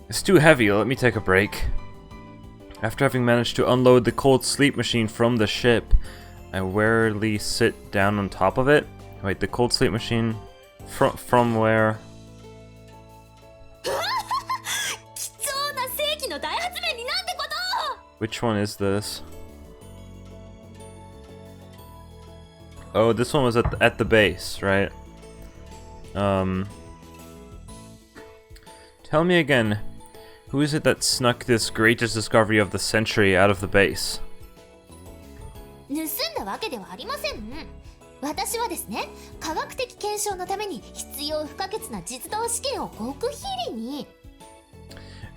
It's too heavy, let me take a break. After having managed to unload the cold sleep machine from the ship, I wearily sit down on top of it. Wait, the cold sleep machine? From where? Which one is this? Oh, this one was at the base, right? Tell me again, who is it that snuck this greatest discovery of the century out of the base? 盗んだわけではありません。私はですね、科学的検証のために必要不可欠な実動試験を極秘裏に。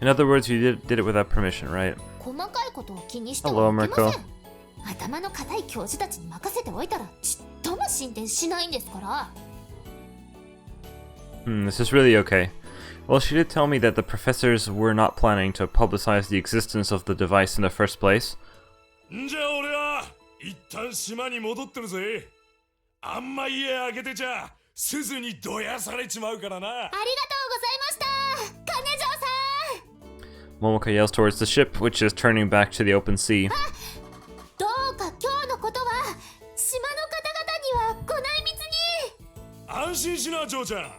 In other words, you did it without permission, right? 細かいことを気にしてはいけません。頭の固い教授たちに任せておいたらちっとも進展しないんですから。This is really okay. Well, she did tell me that the professors were not planning to publicize the existence of the device in the first place. じゃあ俺は一旦島に戻ってるぜ。あんま家開けてちゃ鈴にどやされちまうからな。ありがとうございました、金城さん。Momoka yells towards the ship, which is turning back to the open sea. どうか今日のことは島の方々にはご内密に。安心しな、嬢ちゃん。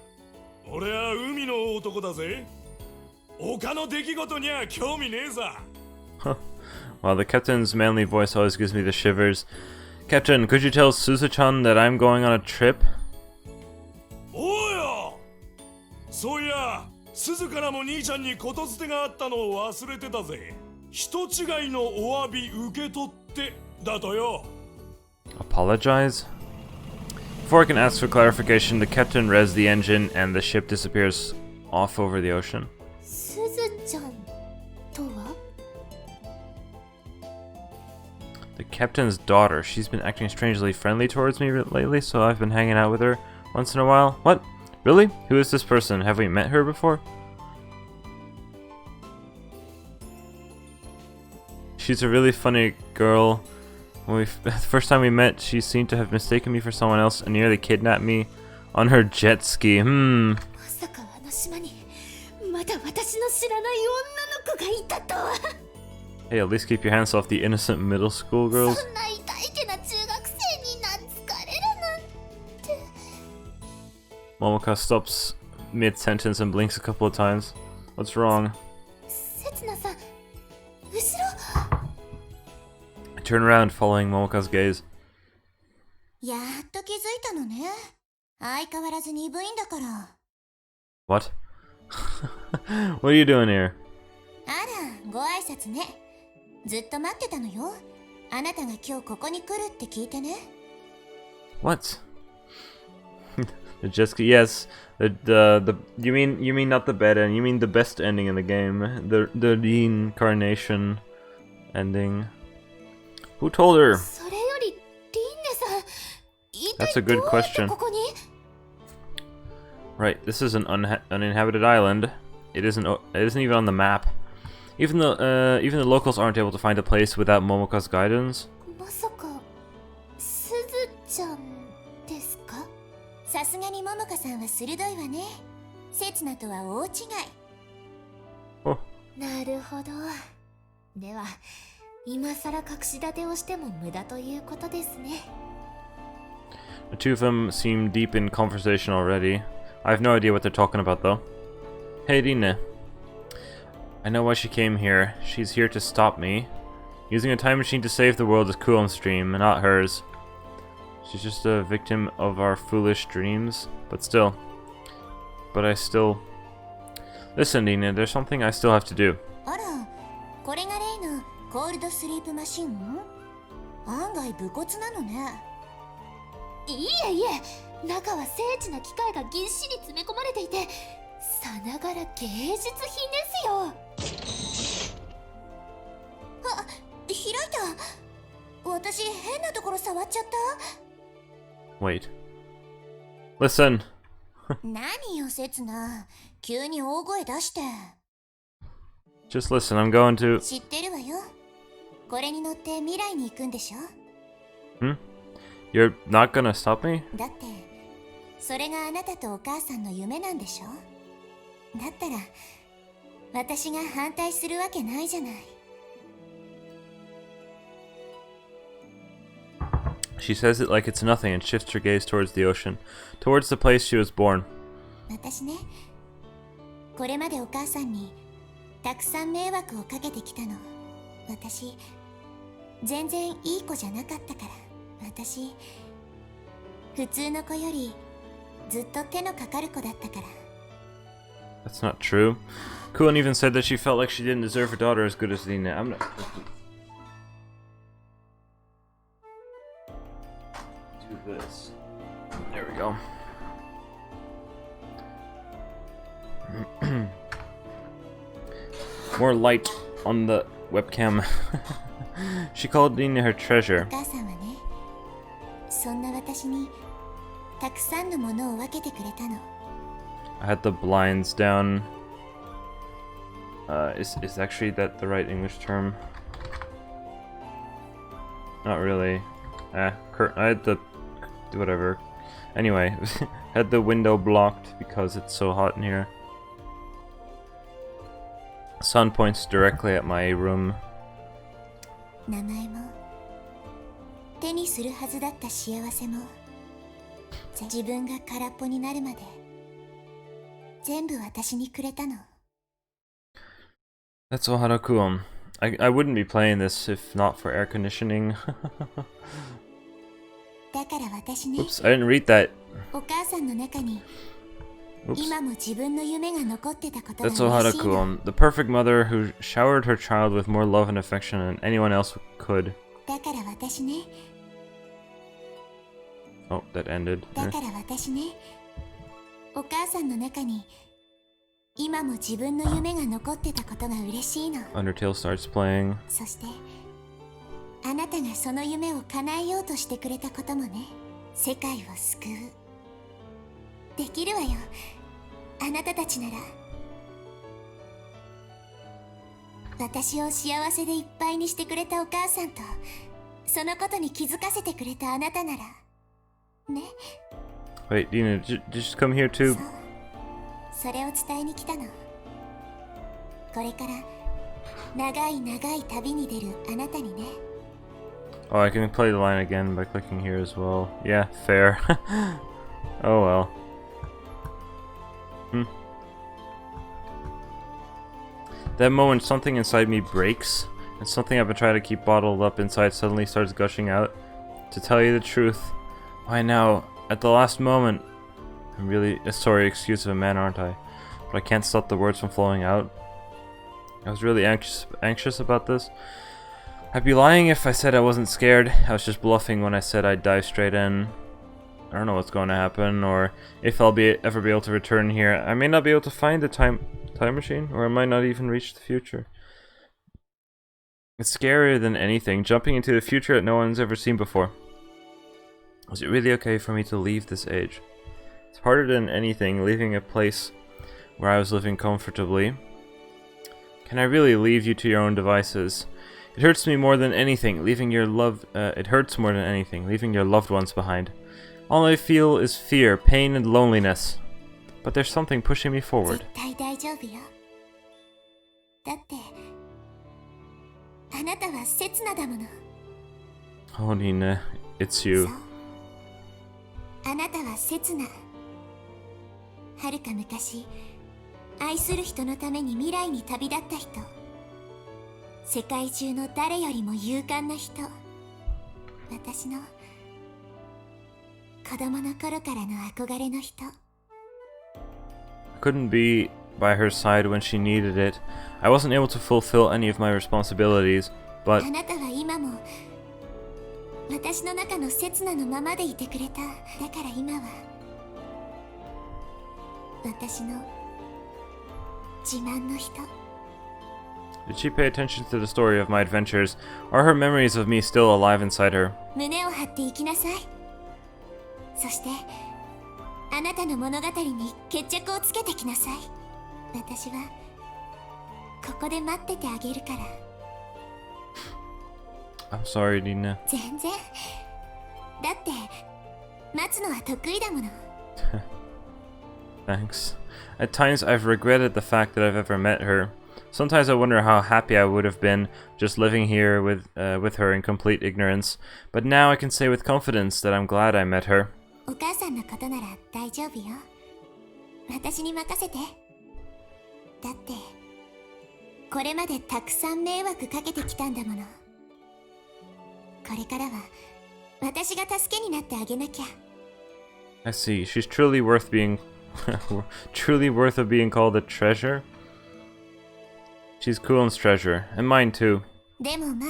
俺は海の男だぜ。他の出来事には興味ねえさ。Wow, the captain's manly voice always gives me the shivers. Captain, could you tell Suzu-chan that I'm going on a trip? おうよ。そういや、鈴からも兄ちゃんにことづてがあったのを忘れてたぜ。人違いのお詫び受け取ってだとよ。Apologize? Before I can ask for clarification, the captain revs the engine and the ship disappears off over the ocean. すずちゃんとは? The captain's daughter. She's been acting strangely friendly towards me lately, so I've been hanging out with her once in a while. What? Really? Who is this person? Have we met her before? She's a really funny girl. When the first time we met, she seemed to have mistaken me for someone else and nearly kidnapped me on her jet ski. Hey, at least keep your hands off the innocent middle school girls. Momoka stops mid-sentence and blinks a couple of times. What's wrong? I turn around, following Momoka's gaze. やっと気づいたのね。相変わらず鈍いんだから。What? What are you doing here? あら、ご挨拶ね。ずっと待ってたのよ。あなたが今日ここに来るって聞いてね。What? The jet ski? Yes. You mean not the bad end. You mean the best ending in the game. The reincarnation ending. Who told her? That's a good question. Right, this is an uninhabited island. It isn't even on the map. Even the locals aren't able to find a place without Momoka's guidance. さすがに桃香さんは鋭いわね。刹那とは大違い。なるほど。では、今さら隠し立てをしても無駄ということですね。The two of them seem deep in conversation already. I have no idea what they're talking about though. Hey Rine. I know why she came here. She's here to stop me. Using a time machine to save the world is Kuom's dream, not hers. She's just a victim of our foolish dreams. But I still... Listen, Nina, there's something I still have to do. あら、これが例のコールドスリープマシン？案外武骨なのね。いえいえ、中は精緻な機械がぎっしり詰め込まれていて、さながら芸術品ですよ。あ、開いた。私変なところ触っちゃった。Wait. Listen. 何よ、刹那。急に大声出して。Just listen, I'm going to... 知ってるわよ。これに乗って未来に行くんでしょ？ You're not gonna stop me? だって、それがあなたとお母さんの夢なんでしょ？だったら、私が反対するわけないじゃない。 She says it like it's nothing and shifts her gaze towards the ocean, towards the place she was born. 私ね、これまでお母さんにたくさん迷惑をかけてきたの。私、全然いい子じゃなかったから。私、普通の子よりずっと手のかかる子だったから。 That's not true. Kuon even said that she felt like she didn't deserve her daughter as good as Lina. I'm not... Do this. There we go. More light on the webcam. She called Lina her treasure. お母さんはね、そんな私にたくさんのものを分けてくれたの。 I had the blinds down. Is actually that the right English term? Not really. I had the... whatever. Anyway, had the window blocked because it's so hot in here. Sun points directly at my room. 名前も手にするはずだった幸せも自分が空っぽになるまで全部私にくれたの。 That's Ohara Kuon. I wouldn't be playing this if not for air conditioning. だから私ね、 Oops, I didn't read that. お母さんの中に Oops. 今も自分の夢が残ってたことが That's 嬉 Ohara しいの。 Kuon, the perfect mother who showered her child with more love and affection than anyone else could. だから私ね、 Oh, that ended. だから私ね、お母さんの中に今も自分の夢が残ってたことが嬉しいの。 Undertale starts playing. そしてあなたがその夢を叶えようとしてくれたこともね、世界を救う。できるわよ、あなたたちなら。私を幸せでいっぱいにしてくれたお母さんと、そのことに気づかせてくれたあなたならね。 Wait, Dina, did you just come here too? そう、それを伝えに来たの。これから長い長い旅に出るあなたにね。 Oh, I can play the line again by clicking here as well. Yeah, fair. Oh well. That moment, something inside me breaks, and something I've been trying to keep bottled up inside suddenly starts gushing out. To tell you the truth, why now, at the last moment, I'm really sorry, excuse of a man, aren't I? But I can't stop the words from flowing out. I was really anxious about this. I'd be lying if I said I wasn't scared. I was just bluffing when I said I'd dive straight in. I don't know what's going to happen, or if I'll ever be able to return here. I may not be able to find the time machine, or I might not even reach the future. It's scarier than anything, jumping into the future that no one's ever seen before. Was it really okay for me to leave this age? It's harder than anything, leaving a place where I was living comfortably. Can I really leave you to your own devices? It hurts me more than anything, leaving your it hurts more than anything, leaving your loved ones behind. All I feel is fear, pain, and loneliness. But there's something pushing me forward. 絶対大丈夫よ。だってあなたは刹那だもの。 Oh, Nina, it's そ you. う、あなたは刹那。はるか昔、愛する人のために未来に旅立った人。世界中の誰よりも勇敢な人。私の子供の頃からの憧れの人。 I couldn't be by her side when she needed it. I wasn't able to fulfill any of my responsibilities, but あなたは今も私の中の刹那のままでいてくれた。だから今は私の自慢の人。 did she pay attention to the story of my adventures? Are her memories of me still alive inside her? 胸を張っていきなさい。そしてあなたの物語に決着をつけてきなさい。私はここで待っててあげるから。 I'm sorry, Nina. 全然。だって待つのは得意だもの。 Thanks. At times I've regretted the fact that I've ever met her. Sometimes I wonder how happy I would have been just living here with her in complete ignorance. But now I can say with confidence that I'm glad I met her. お母さんのことなら大丈夫よ。私に任せて。だって、これまでたくさん迷惑かけてきたんだもの。これからは私が助けになってあげなきゃ。I see. She's truly worth being truly worth of being called a treasure. She's Kuon's treasure, and mine too. でもま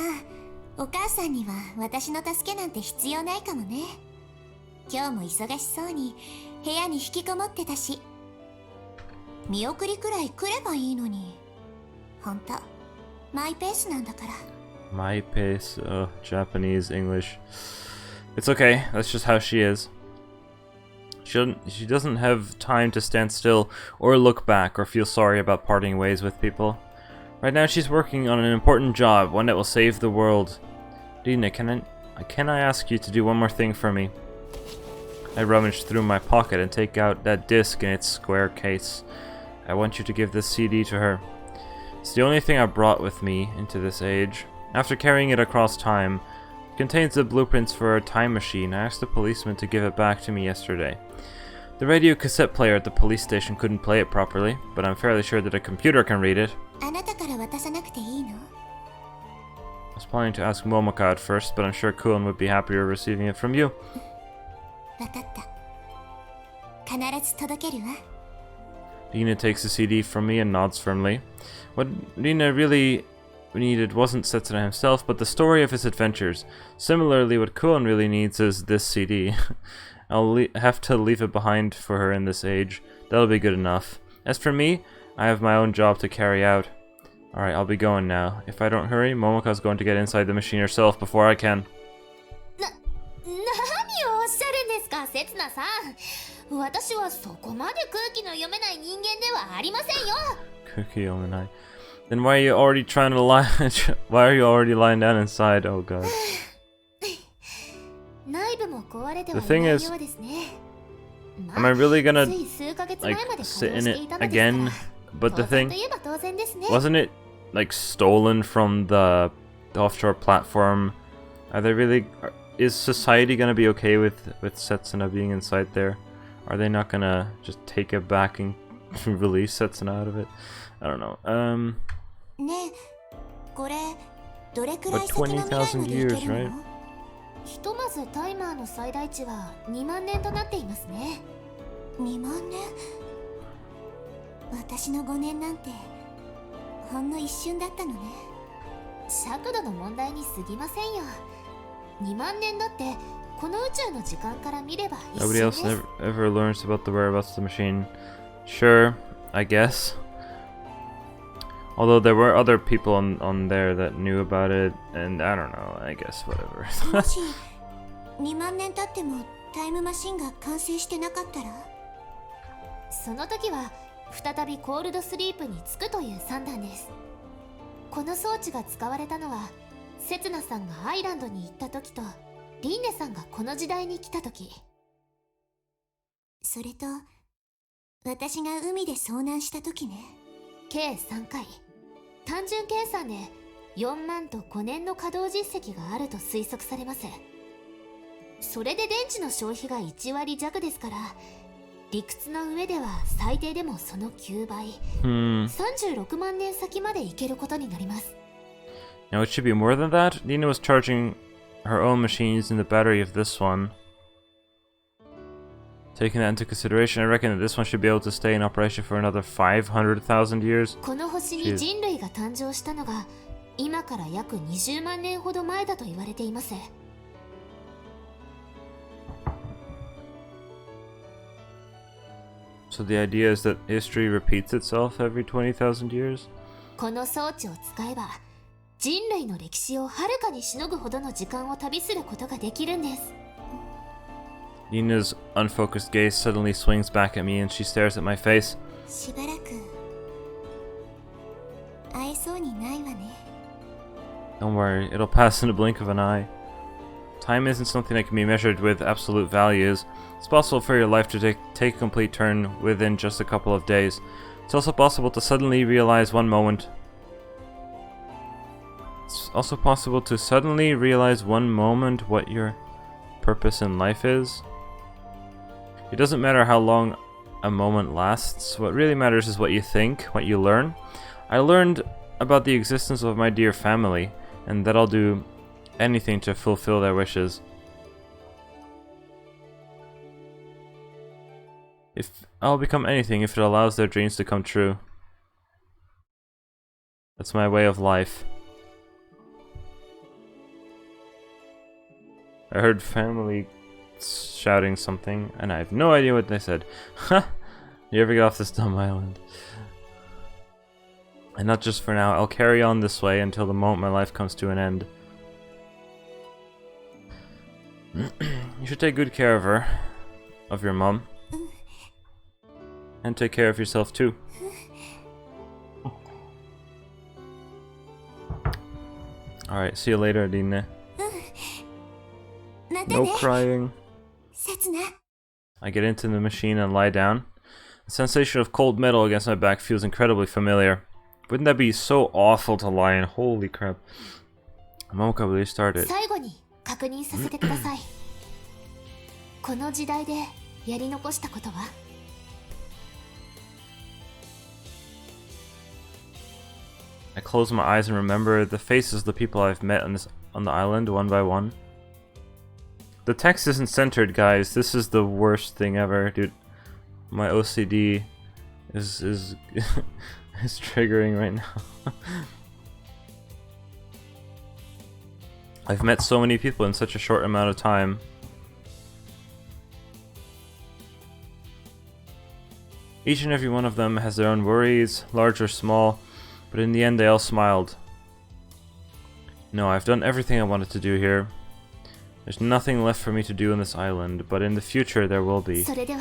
あ、お母さんには私の助けなんて必要ないかもね。今日も忙しそうに部屋に引きこもってたし、見送りくらい来ればいいのに。ほんと、マイペースなんだから。My pace, Japanese, English. It's okay, that's just how she is. She doesn't have time to stand still or look back or feel sorry about parting ways with people. Right now she's working on an important job, one that will save the world. Rina, can I ask you to do one more thing for me? I rummage through my pocket and take out that disc in its square case. I want you to give this CD to her. It's the only thing I brought with me into this age. After carrying it across time, it contains the blueprints for a time machine. I asked the policeman to give it back to me yesterday. The radio cassette player at the police station couldn't play it properly, but I'm fairly sure that a computer can read it. あなたから渡さなくていいの？ I was planning to ask Momoka at first, but I'm sure Kuon would be happier receiving it from you. わかった。必ず届けるわ。Rina takes the CD from me and nods firmly. What Rina really needed wasn't Setsuna himself, but the story of his adventures. Similarly, what Kuon really needs is this CD. I'll have to leave it behind for her in this age. That'll be good enough. As for me, I have my own job to carry out. Alright, I'll be going now. If I don't hurry, Momoka's going to get inside the machine herself before I can. 何をおっしゃるんですか、せつなさん。私はそこまで空気の読めない人間ではありませんよ。 Cookie Omenai. Then why are you already trying to lie? Why are you already lying down inside? Oh god. 内部も壊れてはい The thing ない is, ようですね。 am I really gonna つい数ヶ月前 like まで sit 稼 in 働 it していたのですから。 again? But the 当然 thing といえば当然ですね。 wasn't it like stolen from the offshore platform? Are they really? Is society gonna be okay with Setsuna being inside there? Are they not gonna just take it back and release Setsuna out of it? I don't know. ねえ、これどれくらい But 先の未来まで20,000 い years, ける right? の？ひとまずタイマーの最大値は2万年となっていますね。2万年？私の5年なんてほんの一瞬だったのね。尺度の問題に過ぎませんよ。2万年だってこの宇宙の時間から見れば一 Nobody 瞬 else です。 ever learns about the whereabouts of the machine. Sure, I guess. Although there were other people on there that knew about it, and I don't know, I guess whatever. もし2万年経ってもタイムマシンが完成してなかったら、その時は再びコールドスリープにつくという算段です。この装置が使われたのはセツナさんがアイランドに行った時とリンネさんがこの時代に来た時、それと私が海で遭難した時ね。計3回、単純計算で4万と5年の稼働実績があると推測されます。それで電池の消費が1割弱ですから、理屈の上では最低でもその9倍、36万年先まで行けることになります。Now it should be more than that. Nina was charging her own machine using the battery of this one. Taking that into consideration, I reckon that this one should be able to stay in operation for another 500,000 years. この星に人類が誕生したのが今から約20万年ほど前だと言われています。So the idea is that history repeats itself every 20,000 years? この装置を使えば人類の歴史をはるかにしのぐほどの時間を旅することができるんです。 Nina's unfocused gaze suddenly swings back at me and she stares at my face. しばらく会えそうにないわね。 Don't worry, it'll pass in a blink of an eye. Time isn't something that can be measured with absolute values. It's possible for your life to take a complete turn within just a couple of days. It's also possible to suddenly realize one moment. It's also possible to suddenly realize one moment what your purpose in life is. It doesn't matter how long a moment lasts. What really matters is what you think, what you learn. I learned about the existence of my dear family, and that I'll do anything to fulfill their wishes. If I'll become anything if it allows their dreams to come true. That's my way of life. I heard family shouting something, and I have no idea what they said. Ha! You ever get off this dumb island? And not just for now, I'll carry on this way until the moment my life comes to an end. You should take good care of her. Of your mom. And take care of yourself too. Alright, see you later, Adine. No crying. I get into the machine and lie down. The sensation of cold metal against my back feels incredibly familiar. Wouldn't that be so awful to lie in? Holy crap. Momoka will restart it. 最後に確認させてください。この時代でやり残したことは？ I close my eyes and remember the faces of the people I've met on the island one by one. The text isn't centered, guys. This is the worst thing ever, dude. My OCD is is triggering right now. I've met so many people in such a short amount of time. Each and every one of them has their own worries, large or small, but in the end they all smiled. No, I've done everything I wanted to do here. There's nothing left for me to do on this island, but in the future there will be. それでは、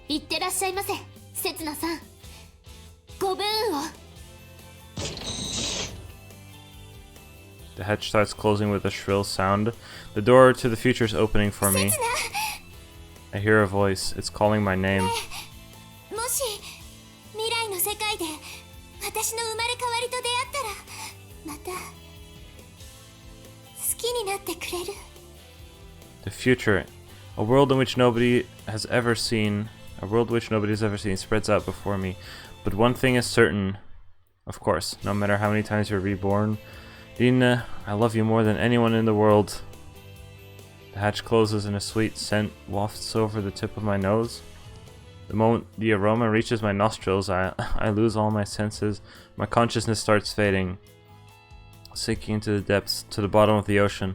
行ってらっしゃいませ、せつなさん。ご武運を。 The hatch starts closing with a shrill sound. The door to the future is opening for me. I hear a voice. It's calling my name. もし未来の世界で私の生まれ変わりと出会ったらまた好きになってくれる？ The future. A world in which nobody has ever seen. A world which nobody has ever seen spreads out before me. But one thing is certain. Of course, no matter how many times you're reborn. Dina, I love you more than anyone in the world. The hatch closes and a sweet scent wafts over the tip of my nose. The moment the aroma reaches my nostrils, I lose all my senses. My consciousness starts fading, sinking into the depths, to the bottom of the ocean.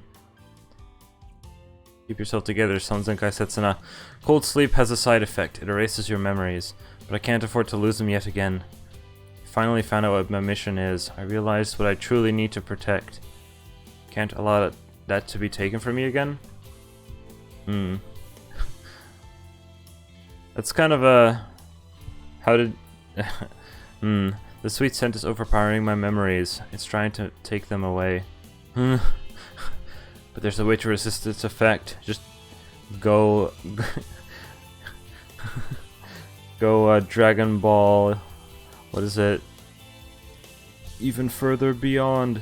Keep yourself together, Son Zenkai Setsuna. Cold sleep has a side effect. It erases your memories, but I can't afford to lose them yet again. I finally found out what my mission is. I realized what I truly need to protect. Can't allow that to be taken from me again? That's kind of a... How did... The sweet scent is overpowering my memories. It's trying to take them away. But there's a way to resist its effect. Just go... go Dragon Ball... What is it? Even further beyond.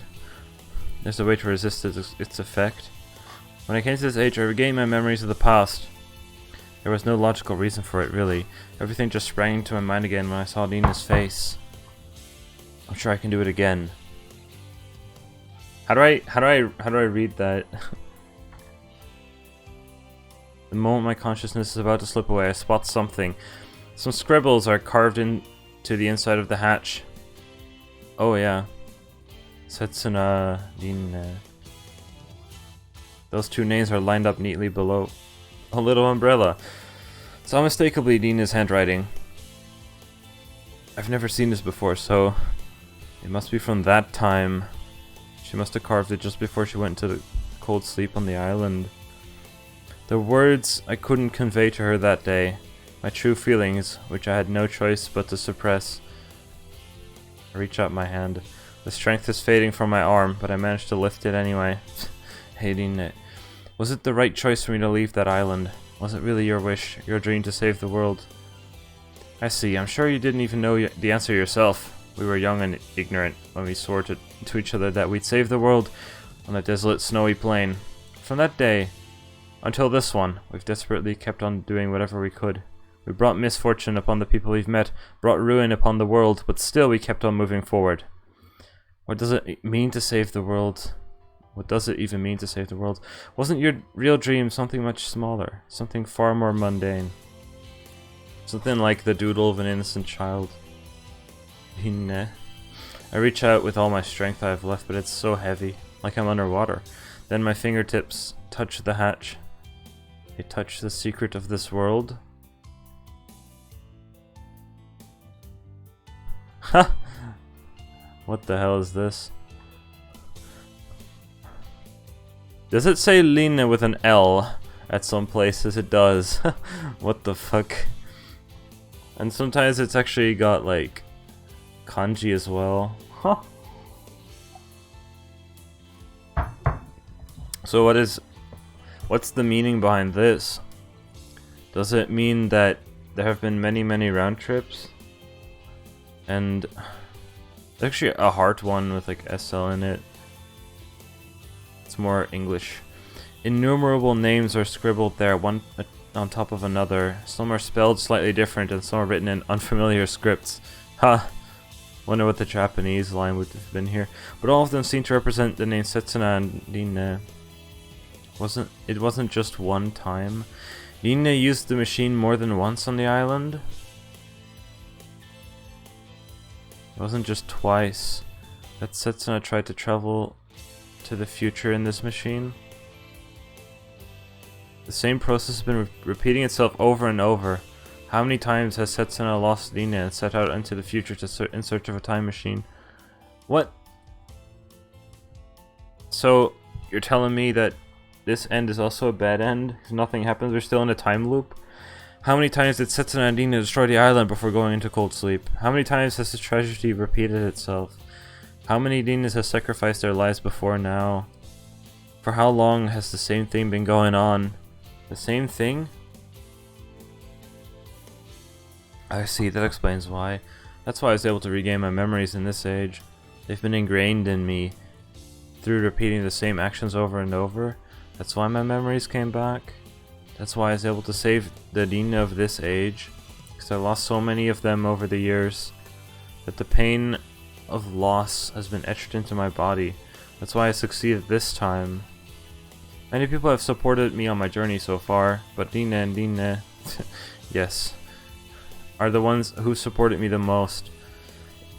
There's a way to resist its effect. When I came to this age, I regained my memories of the past. There was no logical reason for it, really. Everything just sprang into my mind again when I saw Nina's face. I'm sure I can do it again. How do I read that? The moment my consciousness is about to slip away, I spot something. Some scribbles are carved into the inside of the hatch. Oh yeah. Setsuna, Nina. Those two names are lined up neatly below a little umbrella. It's unmistakably Nina's handwriting. I've never seen this before, so it must be from that time. She must have carved it just before she went to the cold sleep on the island. The words I couldn't convey to her that day, my true feelings, which I had no choice but to suppress. I reach out my hand. The strength is fading from my arm, but I managed to lift it anyway. Hating it. Was it the right choice for me to leave that island? Was it really your wish, your dream to save the world? I see. I'm sure you didn't even know the answer yourself. We were young and ignorant when we swore to each other that we'd save the world on a desolate, snowy plain. From that day until this one, we've desperately kept on doing whatever we could. We brought misfortune upon the people we've met, brought ruin upon the world, but still we kept on moving forward. What does it mean to save the world? What does it even mean to save the world? Wasn't your real dream something much smaller? Something far more mundane? Something like the doodle of an innocent child? Nah. I reach out with all my strength I have left, but it's so heavy, like I'm underwater. Then my fingertips touch the hatch. They touch the secret of this world. Ha! What the hell is this? Does it say Lina with an L at some places? It does. What the fuck? And sometimes it's actually got like kanji as well. Huh. So what's the meaning behind this? Does it mean that there have been many round trips? And there's actually a heart one with like SL in it. It's more English. Innumerable names are scribbled there, one on top of another. Some are spelled slightly different and some are written in unfamiliar scripts. Ha! Huh. Wonder what the Japanese line would have been here. But all of them seem to represent the name Setsuna and Rin. It wasn't just one time. Rin used the machine more than once on the island. It wasn't just twice that Setsuna tried to travel to the future in this machine. The same process has been repeating itself over and over. How many times has Setsuna lost Lina and set out into the future in search of a time machine? What? So, you're telling me that this end is also a bad end? If nothing happens, we're still in a time loop? How many times did Setsuna and Lina destroy the island before going into cold sleep? How many times has this tragedy repeated itself? How many Linas have sacrificed their lives before now? For how long has the same thing been going on? The same thing? I see, that explains why. That's why I was able to regain my memories in this age. They've been ingrained in me through repeating the same actions over and over. That's why my memories came back. That's why I was able to save the Lina of this age. Because I lost so many of them over the years that the pain of loss has been etched into my body. That's why I succeeded this time. Many people have supported me on my journey so far, but Lina and Lina, yes, are the ones who supported me the most.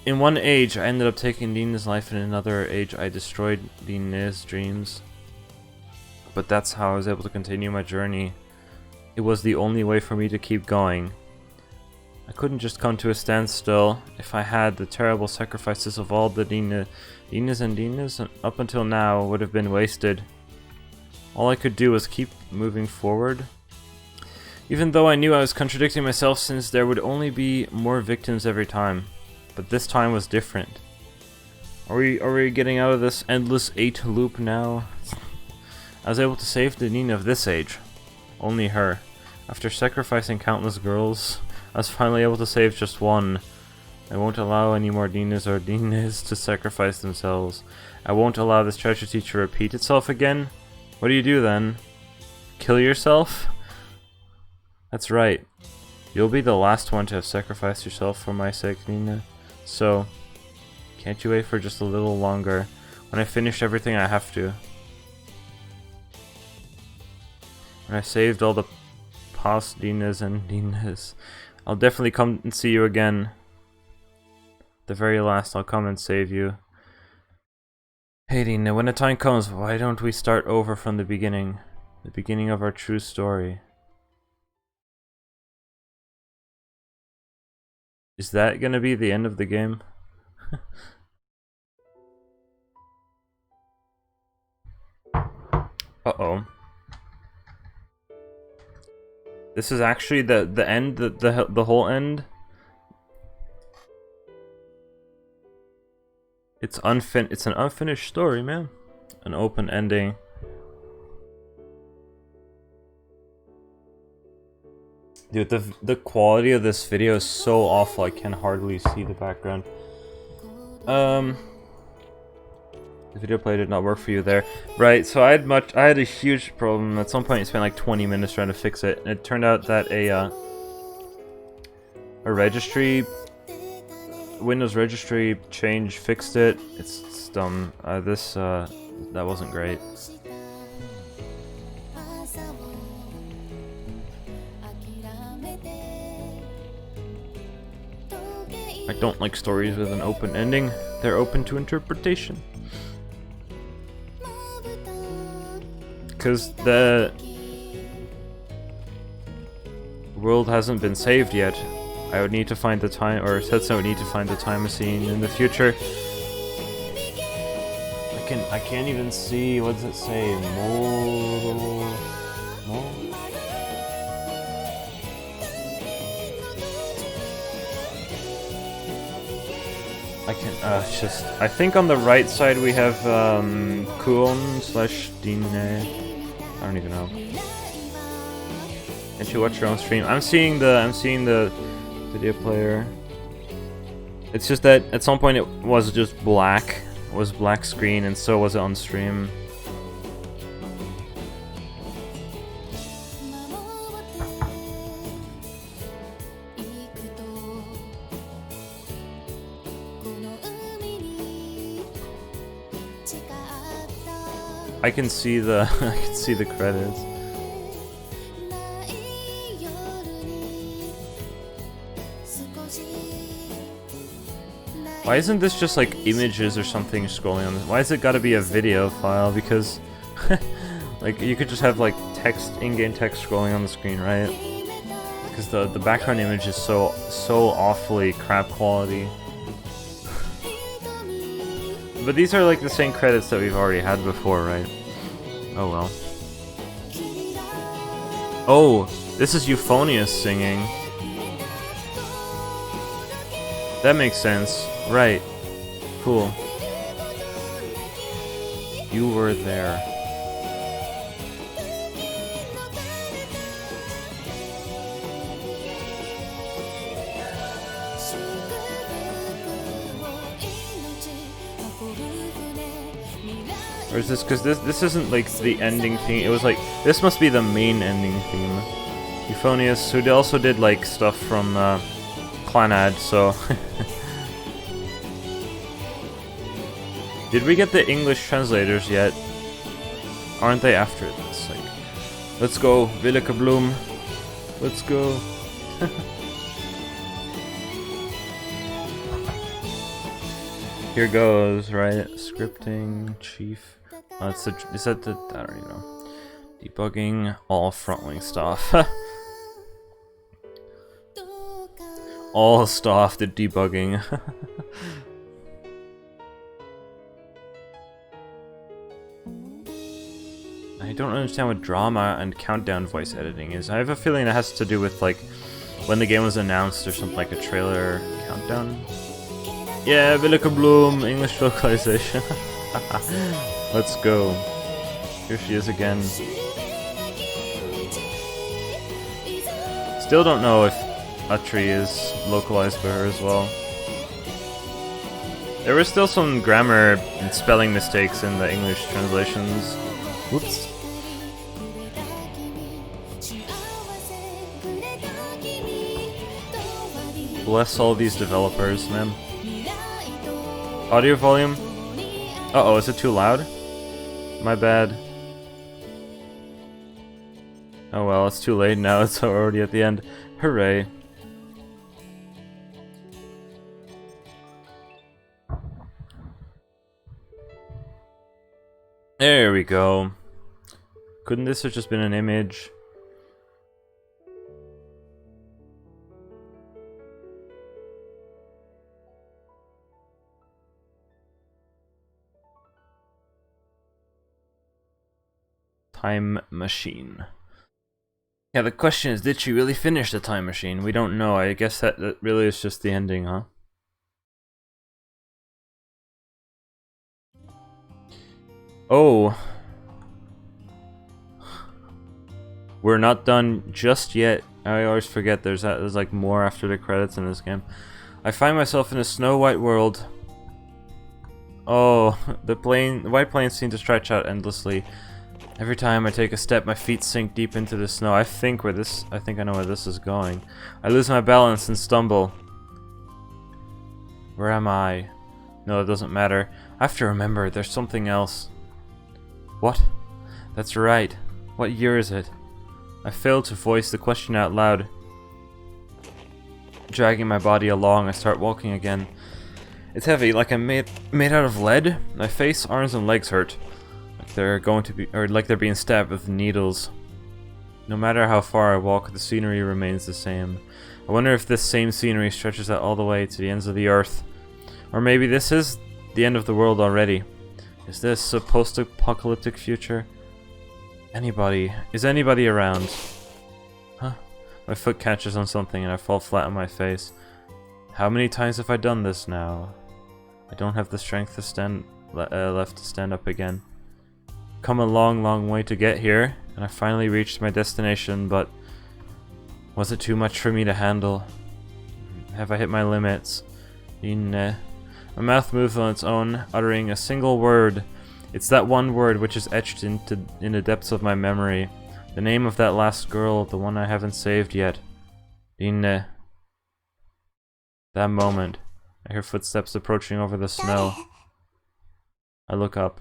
In one age, I ended up taking Lina's life. In another age, I destroyed Lina's dreams. But that's how I was able to continue my journey. It was the only way for me to keep going. I couldn't just come to a standstill. If I had, the terrible sacrifices of all the Linas and Linas up until now would have been wasted. All I could do was keep moving forward. Even though I knew I was contradicting myself, since there would only be more victims every time. But this time was different. Are we getting out of this endless 8 loop now? I was able to save the Lina of this age. Only her. After sacrificing countless girls, I was finally able to save just one. I won't allow any more Linas or Linas to sacrifice themselves. I won't allow this tragedy to repeat itself again. What do you do then? Kill yourself? That's right. You'll be the last one to have sacrificed yourself for my sake, Lina. So, can't you wait for just a little longer? When I finish everything I have to. When I saved all the past Linas and Linas, I'll definitely come and see you again. The very last, I'll come and save you. Hey Lina, when the time comes, why don't we start over from the beginning? The beginning of our true story. Is that gonna be the end of the game? Uh-oh. This is actually the end, the whole end? It's an unfinished story, man. An open ending. Dude, the quality of this video is so awful. I can hardly see the background. The video play did not work for you there. Right, so I had a huge problem. At some point I spent like 20 minutes trying to fix it, and it turned out that a registry, Windows registry change fixed it. It's dumb. That wasn't great. I don't like stories with an open ending. They're open to interpretation. Because the world hasn't been saved yet. I would need to find the time, or Setsu would need to find the time machine in the future. I can't even see, what does it say? It's just, I think on the right side we have Kuon slash Dine. I don't even know. Can't you watch your own stream? I'm seeing the video player. It's just that at some point it was just black. It was black screen, and so was it on stream. I can see the credits. Why isn't this just like images or something scrolling on this? Why has it got to be a video file? Because like you could just have like text, in-game text scrolling on the screen, right? Because the background image is so awfully crap quality. But these are like the same credits that we've already had before, right? Oh well. Oh, this is Euphonious singing. That makes sense. Right. Cool. You were there. Or is this because this isn't like the ending theme? It was like this must be the main ending theme. Euphonious, who also did like stuff from Clannad, so. Did we get the English translators yet? Aren't they after this? Like, let's go, Willeke Bloom. Let's go. Here goes, right? Scripting, chief. Is that the, I don't even know. Debugging, all frontwing stuff. All stuff, the debugging. I don't understand what drama and countdown voice editing is. I have a feeling it has to do with like when the game was announced or something, like a trailer countdown. Yeah, Willeke Bloom, English localization. Let's go. Here she is again. Still don't know if Atri is localized by her as well. There were still some grammar and spelling mistakes in the English translations. Whoops. Bless all these developers, man. Audio volume? Uh-oh, is it too loud? My bad. Oh well, it's too late now, it's already at the end. Hooray. There we go. Couldn't this have just been an image? Time machine. Yeah, the question is, did she really finish the time machine? We don't know. I guess that really is just the ending, huh? Oh. We're not done just yet. I always forget there's like more after the credits in this game. I find myself in a snow-white world. Oh, the white plains seem to stretch out endlessly. Every time I take a step, my feet sink deep into the snow. I think I know where this is going. I lose my balance and stumble. Where am I? No, it doesn't matter. I have to remember, there's something else. What? That's right. What year is it? I failed to voice the question out loud. Dragging my body along, I start walking again. It's heavy, like I'm made out of lead. My face, arms, and legs hurt. Like they're being stabbed with needles. No matter how far I walk, the scenery remains the same. I wonder if this same scenery stretches out all the way to the ends of the earth. Or maybe this is the end of the world already. Is this a post-apocalyptic future? Is anybody around? Huh? My foot catches on something and I fall flat on my face. How many times have I done this now? I don't have the strength to left to stand up again. Come a long, long way to get here, and I finally reached my destination, but was it too much for me to handle? Have I hit my limits? My mouth moves on its own, uttering a single word. It's that one word which is etched in the depths of my memory. The name of that last girl, the one I haven't saved yet. That moment, I hear footsteps approaching over the snow. I look up.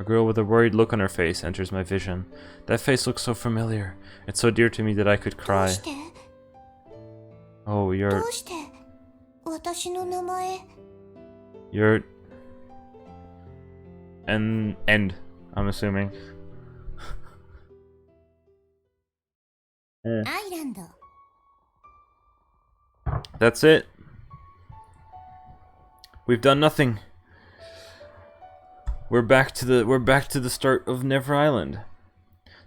A girl with a worried look on her face enters my vision. That face looks so familiar. It's so dear to me that I could cry. Oh, you're... End, I'm assuming. Island. That's it. We've done nothing. We're back to the start of Never Island.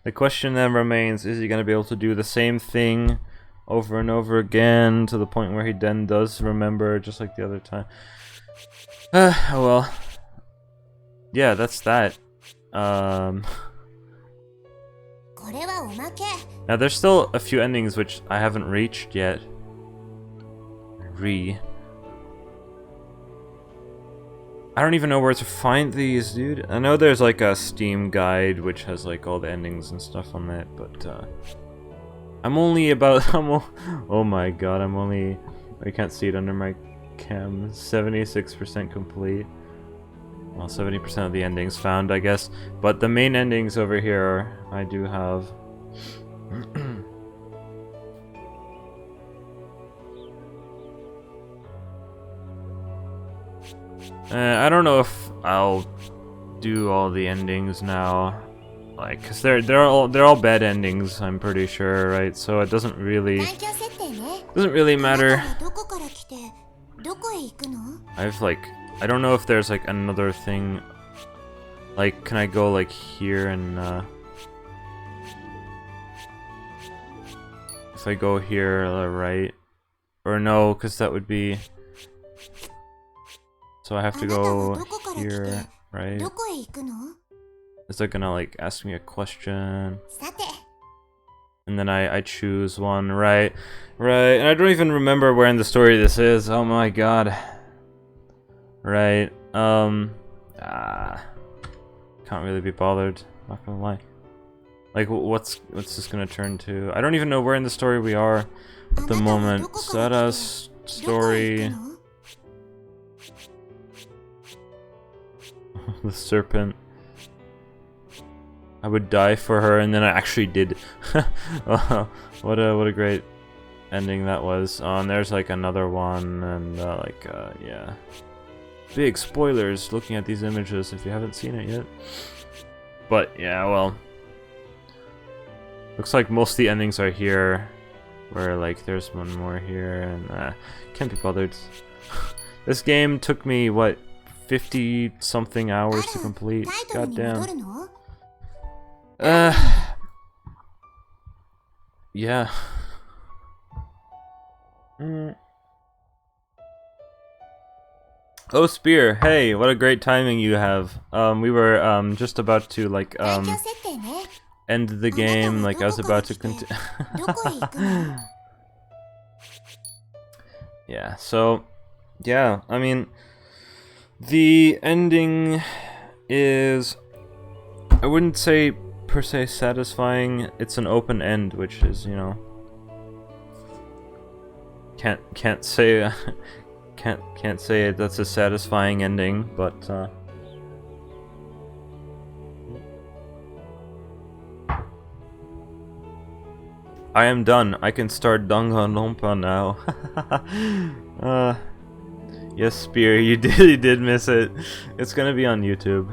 The question then remains, is he going to be able to do the same thing over and over again to the point where he then does remember just like the other time? Oh well. Yeah, that's that. Now there's still a few endings which I haven't reached yet. I don't even know where to find these, dude. I know there's like a Steam guide which has like all the endings and stuff on it, but I'm only about oh my god, I can't see it under my cam. 76% complete. Well, 70% of the endings found, I guess. But the main endings over here, I do have. I don't know if I'll do all the endings now, like, cause they're all bad endings. I'm pretty sure, right? So it doesn't really matter. I don't know if there's like another thing. Like, can I go like here and if I go here, right? Or no, cause that would be. So I have to go here, right? Is that gonna like ask me a question? And then I choose one, right? Right, and I don't even remember where in the story this is. Oh my god. Right, can't really be bothered, not gonna lie. Like, what's this gonna turn to? I don't even know where in the story we are at the moment. Sada's story. The serpent. I would die for her, and then I actually did. What a great ending that was. Oh, and there's like another one, and yeah. Big spoilers looking at these images if you haven't seen it yet. But yeah, well. Looks like most of the endings are here. Where like there's one more here, and can't be bothered. This game took me, what, 50 something hours to complete. Goddamn. Yeah. Oh, Spear, hey, what a great timing you have. We were just about to like end the game like I was about to continue. どこへ行くの？ Yeah, so, yeah, I mean, the ending is, I wouldn't say per se satisfying. It's an open end, which is, you know, can't say can't say that's a satisfying ending, but I am done. I can start Danganronpa now. Yes, Spear, you did miss it. It's gonna be on YouTube.